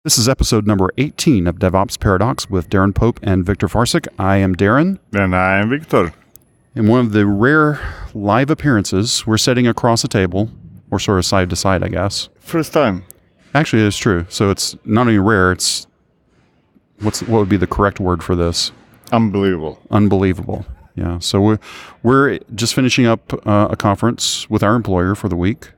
This is episode number 18 of DevOpsParadox with Darin Pope and Viktor Farcic. I am Darin. And I am Viktor. In one of the rare live appearances, we're sitting across a table, or sort of side to side, I guess. First time. Actually, it's true. So it's not only rare, it's... what would be the correct word for this? Unbelievable. Unbelievable. Yeah. So we're just finishing up a conference with our employer for the week.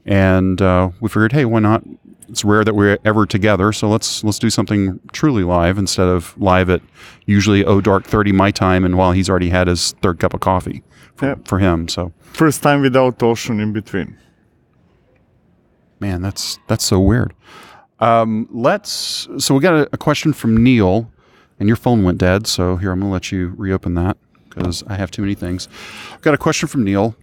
And we figured, hey, why not? It's rare that we're ever together, so let's do something truly live instead of live at usually dark 30 my time, and while he's already had his third cup of coffee for him. So first time without ocean in between. Man, that's so weird. So we got a question from Neil, and your phone went dead. So here, I'm gonna let you reopen that because I have too many things. I've got a question from Neil.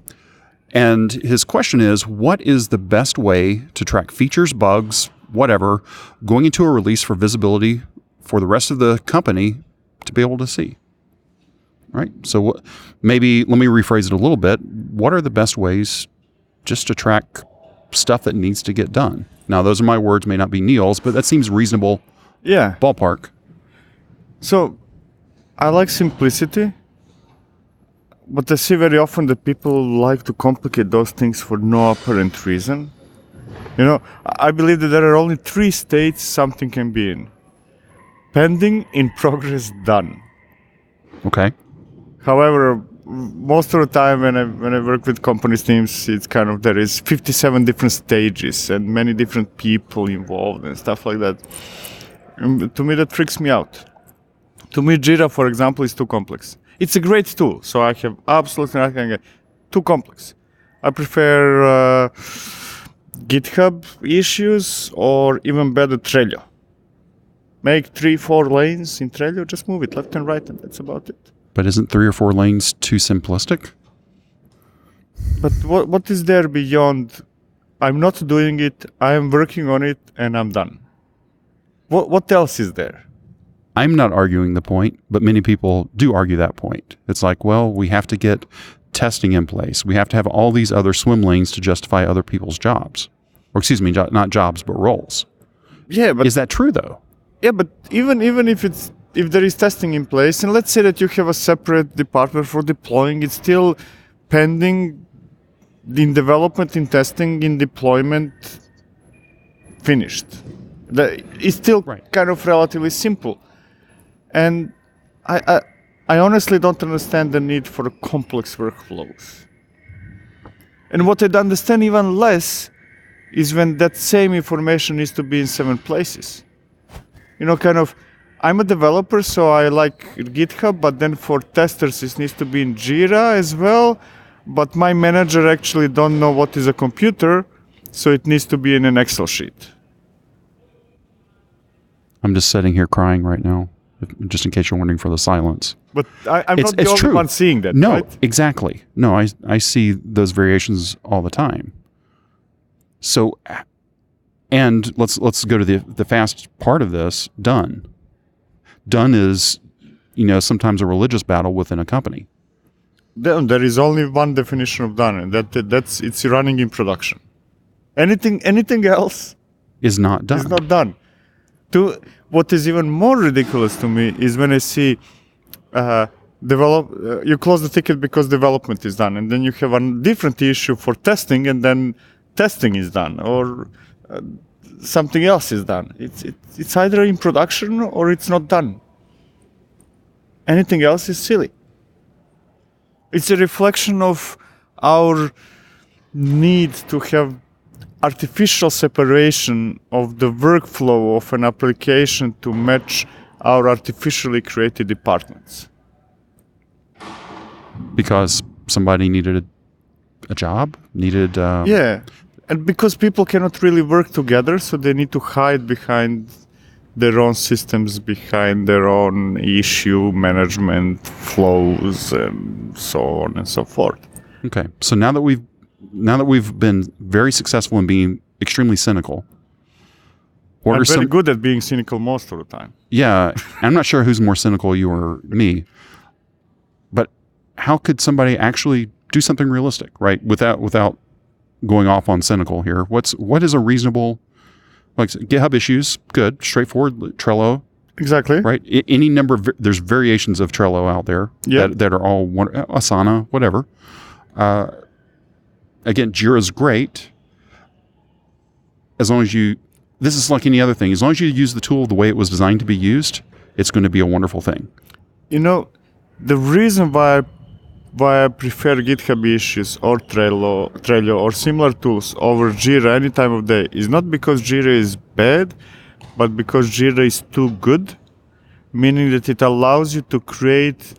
And his question is, what is the best way to track features, bugs, whatever, going into a release for visibility for the rest of the company to be able to see? Right? So maybe let me rephrase it a little bit. What are the best ways just to track stuff that needs to get done? Now, those are my words, may not be Neil's, but that seems reasonable. Yeah. Ballpark. So I like simplicity. But I see very often that people like to complicate those things for no apparent reason. You know, I believe that there are only 3 states something can be in. Pending, in progress, done. Okay. However, most of the time when I work with companies teams, it's kind of there is 57 different stages and many different people involved and stuff like that. And to me, that freaks me out. To me, Jira, for example, is too complex. It's a great tool, so I have absolutely nothing. Too complex. I prefer GitHub issues or even better Trello. Make 3-4 lanes in Trello, just move it left and right, and that's about it. But isn't 3 or 4 lanes too simplistic? But what is there beyond? I'm not doing it. I am working on it, and I'm done. What else is there? I'm not arguing the point, but many people do argue that point. It's like, well, we have to get testing in place. We have to have all these other swim lanes to justify other people's jobs. Or excuse me, not jobs, but roles. Yeah, but... Is that true, though? Yeah, but even if there is testing in place, and let's say that you have a separate department for deploying, it's still pending in development, in testing, in deployment, finished. It's still kind of relatively simple. And I honestly don't understand the need for complex workflows. And what I'd understand even less is when that same information needs to be in 7 places. You know, kind of, I'm a developer, so I like GitHub, but then for testers, it needs to be in Jira as well. But my manager actually don't know what is a computer, so it needs to be in an Excel sheet. I'm just sitting here crying right now. Just in case you're wondering for the silence. But I'm not the only one seeing that, no, right? Exactly. No, I see those variations all the time. So, and let's go to the fast part of this, done. Done is, sometimes a religious battle within a company. There is only one definition of done, and that's it's running in production. Anything else is not done. Is not done. What is even more ridiculous to me is when I see you close the ticket because development is done, and then you have a different issue for testing, and then testing is done, or something else is done. It's either in production or it's not done. Anything else is silly. It's a reflection of our need to have artificial separation of the workflow of an application to match our artificially created departments. Because somebody needed a job? Yeah, and because people cannot really work together, so they need to hide behind their own systems, behind their own issue management flows, and so on and so forth. Okay, so now that we've been very successful in being extremely cynical. I'm very good at being cynical most of the time. Yeah, I'm not sure who's more cynical, you or me. But how could somebody actually do something realistic, right? Without going off on cynical here. What is a reasonable Like GitHub issues, good, straightforward. Trello, Exactly. right? Any number of there's variations of Trello out there that are all Asana, whatever. Again, Jira's great as long as you. This is like any other thing. As long as you use the tool the way it was designed to be used, it's going to be a wonderful thing. You know, the reason why I prefer GitHub issues or Trello or similar tools over Jira any time of day is not because Jira is bad, but because Jira is too good, meaning that it allows you to create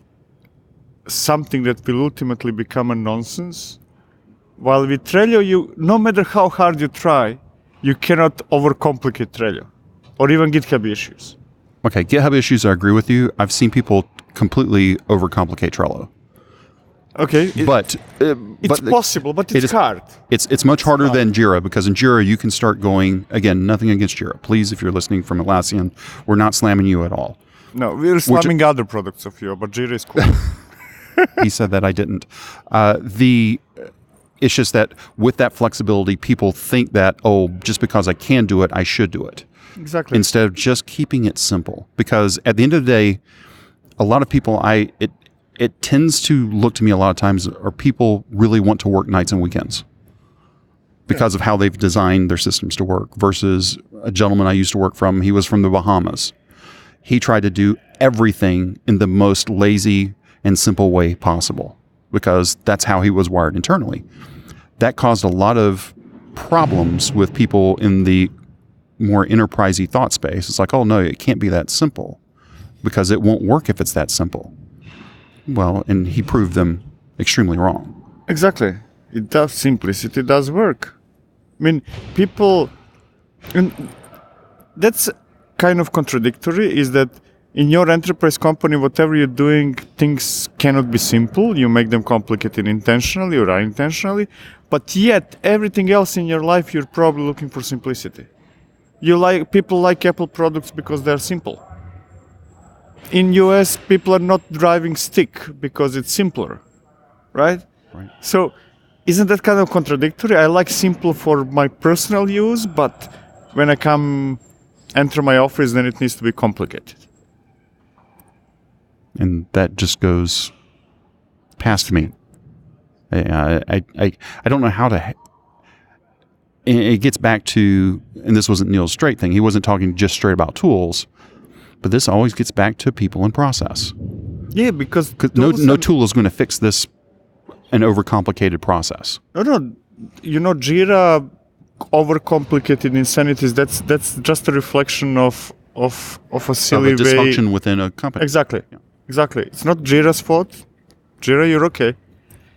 something that will ultimately become a nonsense. While with Trello, no matter how hard you try, you cannot overcomplicate Trello or even GitHub issues. Okay, GitHub issues, I agree with you. I've seen people completely overcomplicate Trello. Okay, But it's possible, but it's hard. It's much harder than Jira, because in Jira you can start going, again, nothing against Jira. Please, if you're listening from Atlassian, we're not slamming you at all. No, we're slamming other products of you, but Jira is cool. He said that, I didn't. It's just that with that flexibility, people think that, just because I can do it, I should do it. Exactly. Instead of just keeping it simple. Because at the end of the day, a lot of people, it tends to look to me a lot of times, or people really want to work nights and weekends because of how they've designed their systems to work, versus a gentleman I used to work from. He was from the Bahamas. He tried to do everything in the most lazy and simple way possible because that's how he was wired internally. That caused a lot of problems with people in the more enterprisey thought space. It's like, oh no, it can't be that simple because it won't work if it's that simple. Well, and he proved them extremely wrong. Exactly. It does. Simplicity does work. I mean, people, and that's kind of contradictory, is that in your enterprise company, whatever you're doing, things cannot be simple. You make them complicated intentionally or unintentionally, but yet everything else in your life, you're probably looking for simplicity. People like Apple products because they're simple. In US, people are not driving stick because it's simpler, right? Right. So isn't that kind of contradictory? I like simple for my personal use, but when I enter my office, then it needs to be complicated. And that just goes past me. I don't know how to. It gets back to, and this wasn't Neil's straight thing. He wasn't talking just straight about tools, but this always gets back to people and process. Yeah, because no tool is going to fix this an overcomplicated process. No. You know, Jira overcomplicated insanities. That's just a reflection of a silly of a dysfunction within a company. Exactly. Yeah. Exactly. It's not Jira's fault. Jira, you're okay.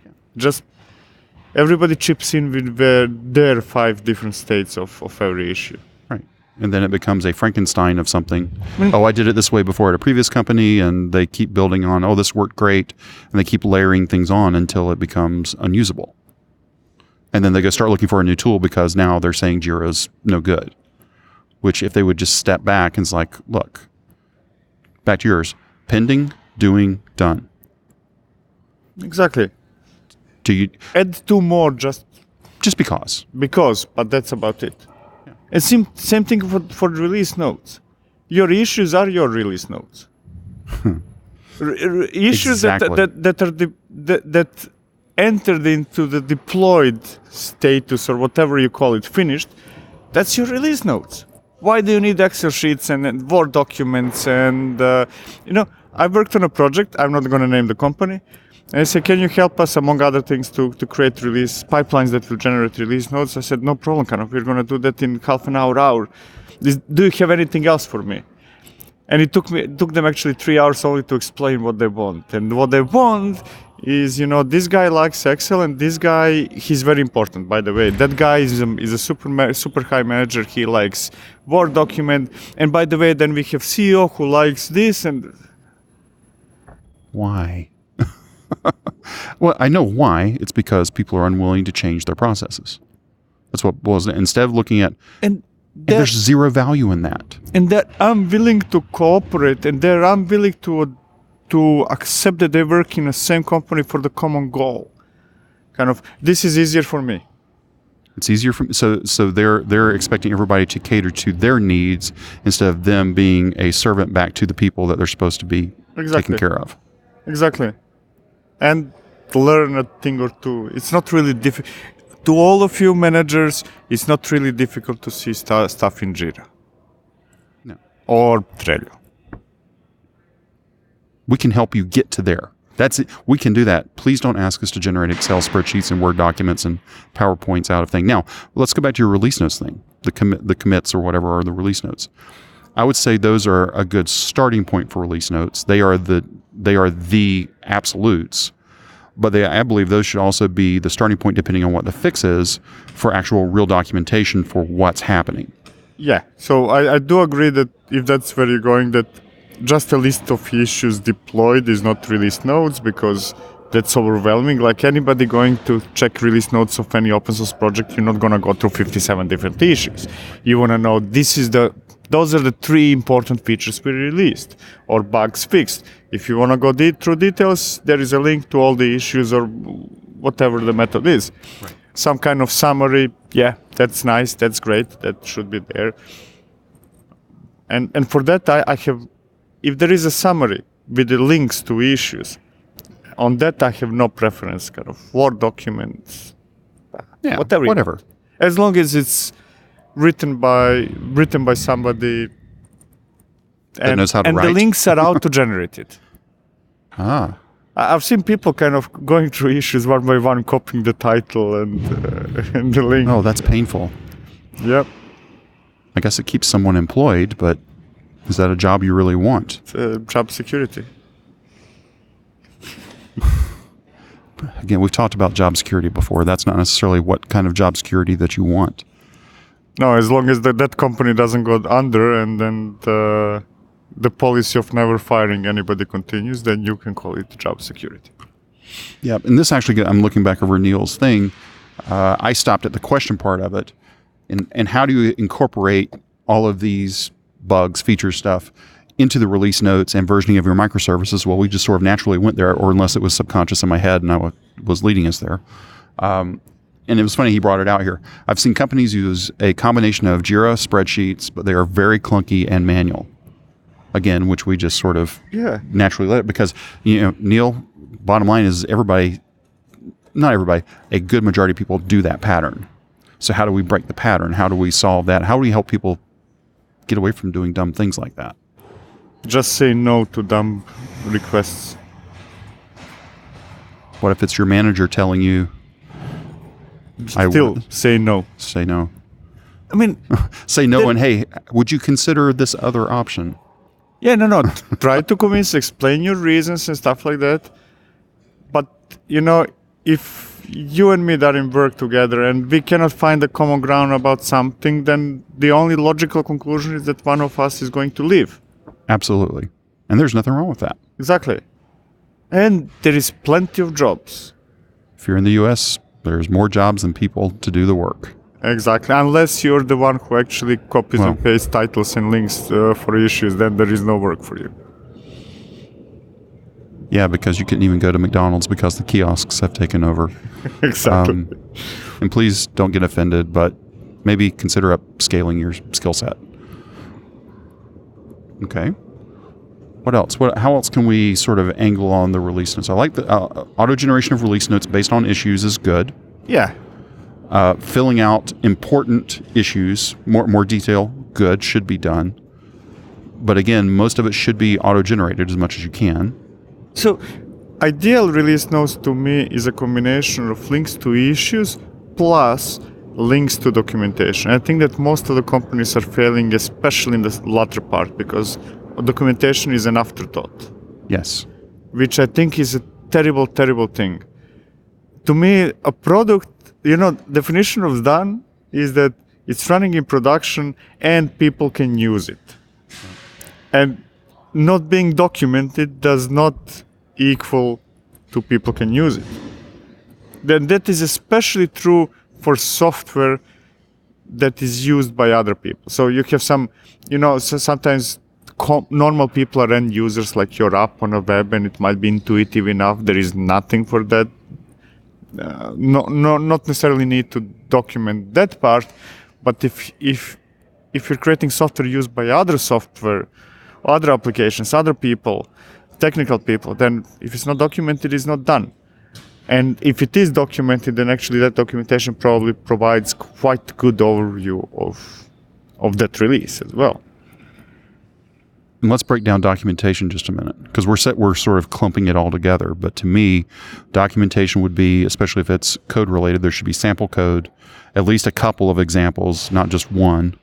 Yeah. Just everybody chips in with their 5 different states of every issue. Right. And then it becomes a Frankenstein of something. I did it this way before at a previous company, and they keep building on, this worked great, and they keep layering things on until it becomes unusable. And then they go start looking for a new tool because now they're saying Jira's no good. Which if they would just step back and it's like, look, back to yours, pending, doing, done. Exactly. Do you add 2 more just because, but that's about it. Yeah. And same thing for release notes. Your issues are your release notes. Issues exactly. that entered into the deployed status or whatever you call it, finished. That's your release notes. Why do you need Excel sheets and Word documents? And I worked on a project. I'm not going to name the company. And I said, can you help us, among other things, to create release pipelines that will generate release notes? I said, no problem, we're going to do that in half an hour. Do you have anything else for me? And it took them actually 3 hours only to explain what they want. And what they want is, this guy likes Excel, and this guy, he's very important, by the way. That guy is a super high manager. He likes Word document. And by the way, then we have CEO who likes this. And why? Well, I know why. It's because people are unwilling to change their processes. That's what boils down. Instead of looking at, and there's zero value in that. And that I'm willing to cooperate, and they're unwilling to accept that they work in the same company for the common goal. This is easier for me. It's easier for so they're expecting everybody to cater to their needs instead of them being a servant back to the people that they're supposed to be taken care of. Exactly. And learn a thing or two. It's not really difficult. To all of you managers, it's not really difficult to see stuff in Jira. No. Or Trello. We can help you get to there. That's it. We can do that. Please don't ask us to generate Excel spreadsheets and Word documents and PowerPoints out of thing. Now, let's go back to your release notes thing, the commits or whatever are the release notes. I would say those are a good starting point for release notes. They are the absolutes, but I believe those should also be the starting point depending on what the fix is for actual real documentation for what's happening. Yeah. So I do agree that if that's where you're going, that just a list of issues deployed is not release notes because that's overwhelming. Like anybody going to check release notes of any open source project, you're not going to go through 57 different issues. You want to know those are the 3 important features we released or bugs fixed. If you want to go through details, there is a link to all the issues or whatever the method is. Right. Some kind of summary, yeah, that's nice, that's great, that should be there. And for that, I have, if there is a summary with the links to issues, on that I have no preference, kind of Word documents, yeah, whatever. As long as it's written by somebody that knows how to write. And the links are auto-generated. I've seen people kind of going through issues one by one, copying the title and the link. Oh, that's painful. Yep. I guess it keeps someone employed, but is that a job you really want? It's job security. Again, we've talked about job security before. That's not necessarily what kind of job security that you want. No, as long as that company doesn't go under and then the policy of never firing anybody continues, then you can call it job security. Yeah, and this actually, I'm looking back over Neil's thing. I stopped at the question part of it. And how do you incorporate all of these bugs, feature stuff into the release notes and versioning of your microservices? Well, we just sort of naturally went there, or unless it was subconscious in my head and I was leading us there. And it was funny he brought it out here. I've seen companies use a combination of Jira spreadsheets, but they are very clunky and manual. Again, which we just sort of naturally let it because, Neil, bottom line is not everybody, a good majority of people do that pattern. So how do we break the pattern? How do we solve that? How do we help people get away from doing dumb things like that? Just say no to dumb requests. What if it's your manager telling you? Say no. Say no. I mean, say no and hey, would you consider this other option? Yeah, no. Try to convince, explain your reasons and stuff like that. But, if you and me, Darin, work together and we cannot find a common ground about something, then the only logical conclusion is that one of us is going to leave. Absolutely. And there's nothing wrong with that. Exactly. And there is plenty of jobs. If you're in the US, there's more jobs than people to do the work. Exactly. Unless you're the one who actually copies and pastes titles and links for issues, then there is no work for you. Yeah, because you couldn't even go to McDonald's because the kiosks have taken over. Exactly. And please don't get offended, but maybe consider upscaling your skill set. Okay. What else? How else can we sort of angle on the release notes? I like the auto-generation of release notes based on issues is good. Yeah. Filling out important issues, more detail, good, should be done. But again, most of it should be auto-generated as much as you can. So, ideal release notes to me is a combination of links to issues plus links to documentation. I think that most of the companies are failing, especially in the latter part, because documentation is an afterthought. Yes. Which I think is a terrible, terrible thing. To me, a product, definition of done is that it's running in production and people can use it. And not being documented does not equal to people can use it. Then that is especially true for software that is used by other people. So you have sometimes normal people are end users, like your app on a web, and it might be intuitive enough. There is nothing for that. not necessarily need to document that part, but if you're creating software used by other software, other applications, other people, technical people, then if it's not documented, it's not done. And if it is documented, then actually that documentation probably provides quite good overview of that release as well. And let's break down documentation just a minute, because we're sort of clumping it all together. But to me, documentation would be, especially if it's code related, there should be sample code, at least a couple of examples, not just one.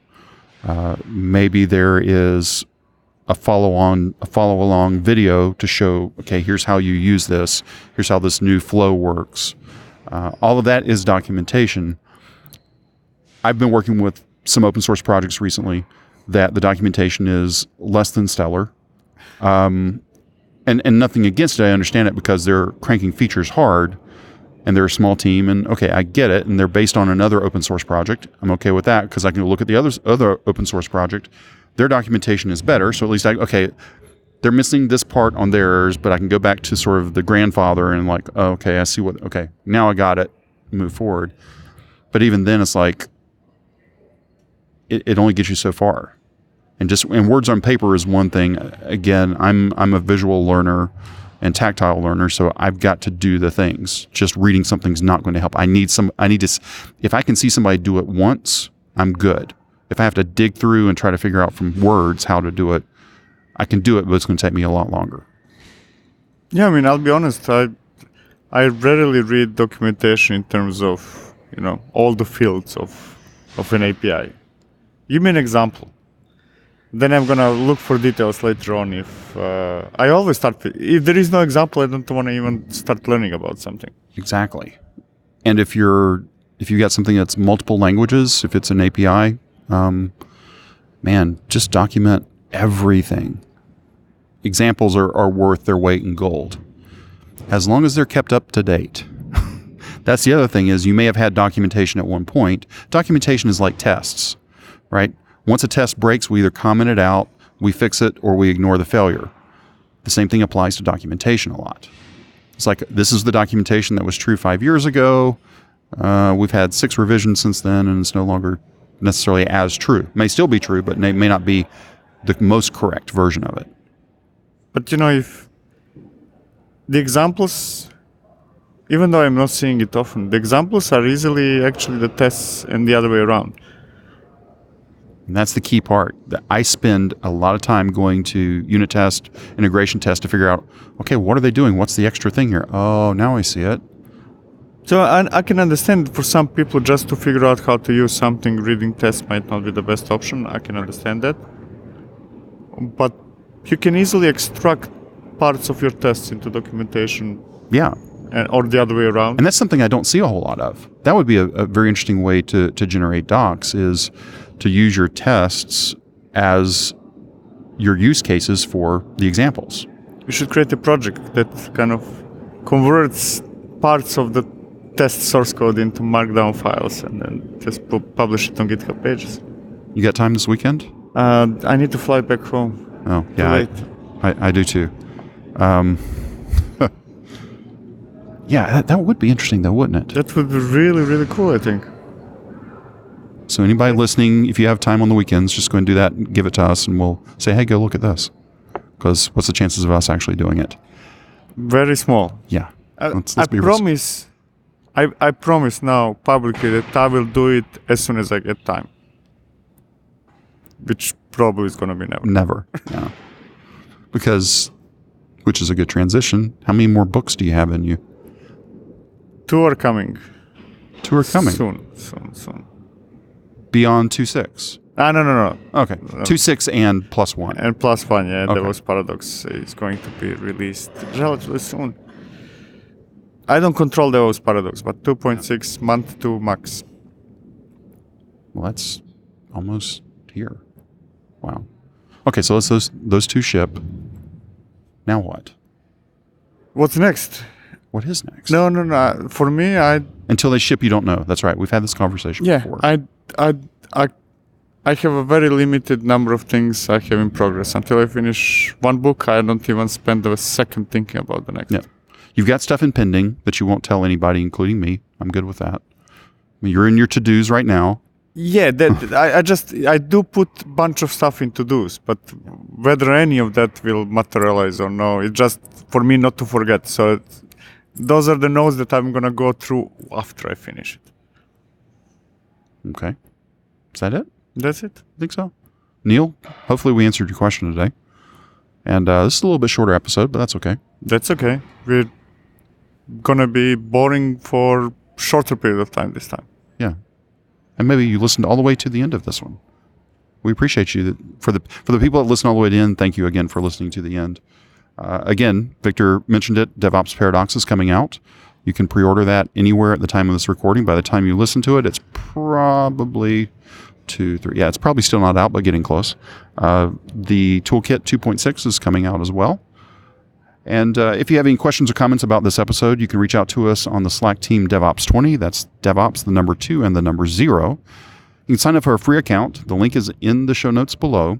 Maybe there is a follow-along video to show, okay, here's how you use this, here's how this new flow works. All of that is documentation. I've been working with some open source projects recently that the documentation is less than stellar. And nothing against it, I understand it, because they're cranking features hard and they're a small team, and okay, I get it, and they're based on another open source project. I'm okay with that because I can look at the other open source project. Their documentation is better, so at least they're missing this part on theirs, but I can go back to sort of the grandfather and like, oh, okay, I see okay, now I got it, move forward. But even then, it's like, it only gets you so far. And words on paper is one thing. Again, I'm a visual learner and tactile learner, so I've got to do the things. Just reading something's not going to help. If I can see somebody do it once, I'm good. If I have to dig through and try to figure out from words how to do it, I can do it, but it's going to take me a lot longer. Yeah, I mean, I'll be honest. I rarely read documentation in terms of, all the fields of an API. Give me an example. Then I'm going to look for details later on. I always start, if there is no example, I don't want to even start learning about something. Exactly. And if you got something that's multiple languages, if it's an API, just document everything. Examples are worth their weight in gold, as long as they're kept up to date. That's the other thing, is you may have had documentation at one point. Documentation is like tests, right? Once a test breaks, we either comment it out, we fix it, or we ignore the failure. The same thing applies to documentation a lot. It's like, this is the documentation that was true 5 years ago. We've had 6 revisions since then, and it's no longer necessarily as true. It may still be true, but it may not be the most correct version of it. But if the examples, even though I'm not seeing it often, the examples are easily actually the tests and the other way around. And that's the key part. I spend a lot of time going to unit test, integration test to figure out, okay, what are they doing? What's the extra thing here? Oh, now I see it. So I can understand for some people just to figure out how to use something, reading tests might not be the best option. I can understand that. But you can easily extract parts of your tests into documentation. Yeah. Or the other way around. And that's something I don't see a whole lot of. That would be a very interesting way to generate docs, is to use your tests as your use cases for the examples. You should create a project that kind of converts parts of the test source code into markdown files and then just publish it on GitHub pages. You got time this weekend? I need to fly back home. Oh, yeah, I do too. Yeah, that would be interesting though, wouldn't it? That would be really, really cool, I think. So anybody listening, if you have time on the weekends, just go and do that and give it to us, and we'll say, hey, go look at this. Because what's the chances of us actually doing it? Very small. Yeah. I promise now publicly that I will do it as soon as I get time. Which probably is going to be never. Never, yeah. Which is a good transition. How many more books do you have in you? 2 are coming. 2 are coming? Soon. Beyond 2.6? No. Okay. 2.6 and +1. And +1, yeah. Okay. DevOpsParadox is going to be released relatively soon. I don't control DevOpsParadox, but 2.6 month 2 max. Well, that's almost here. Wow. Okay, so let's those 2 ship. Now what? What's next? What is next? No. For me, until they ship, you don't know. That's right. We've had this conversation before. I have a very limited number of things I have in progress. Until I finish one book, I don't even spend a second thinking about the next. Yeah. You've got stuff in pending that you won't tell anybody, including me. I'm good with that. I mean, you're in your to-dos right now. Yeah, I do put a bunch of stuff in to-dos, but whether any of that will materialize or no, it's just for me not to forget. So those are the notes that I'm going to go through after I finish it. Okay. Is that it? That's it. I think so. Neil, hopefully we answered your question today. And this is a little bit shorter episode, but that's okay. That's okay. We're going to be boring for shorter period of time this time. Yeah. And maybe you listened all the way to the end of this one. We appreciate you. For the people that listen all the way to the end, thank you again for listening to the end. Again, Viktor mentioned it, DevOpsParadox is coming out. You can pre-order that anywhere at the time of this recording. By the time you listen to it, it's probably 2, 3. Yeah, it's probably still not out, but getting close. The Toolkit 2.6 is coming out as well. And if you have any questions or comments about this episode, you can reach out to us on the Slack team DevOps20. That's DevOps, the number 2 and the number 0. You can sign up for a free account. The link is in the show notes below.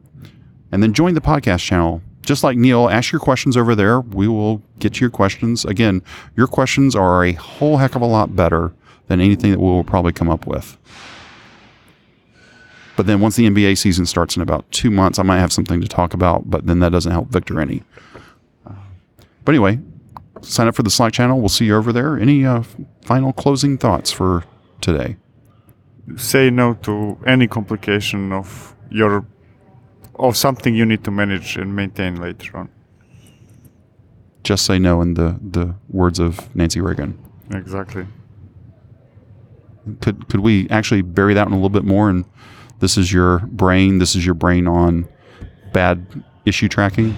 And then join the podcast channel. Just like Neil, ask your questions over there. We will get to your questions. Again, your questions are a whole heck of a lot better than anything that we will probably come up with. But then once the NBA season starts in about 2 months, I might have something to talk about, but then that doesn't help Viktor any. But anyway, sign up for the Slack channel. We'll see you over there. Any final closing thoughts for today? Say no to any complication of something you need to manage and maintain later on. Just say no in the words of Nancy Reagan. Exactly. Could we actually bury that one a little bit more? And this is your brain on bad issue tracking.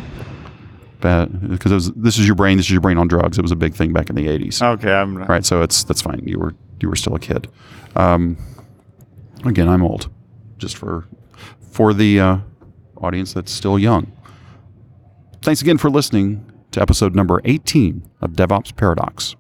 Because this is your brain on drugs. It was a big thing back in the 80s. Okay, right. So that's fine. You were still a kid. Again, I'm old. Just for the audience that's still young. Thanks again for listening to episode number 18 of DevOps Paradox.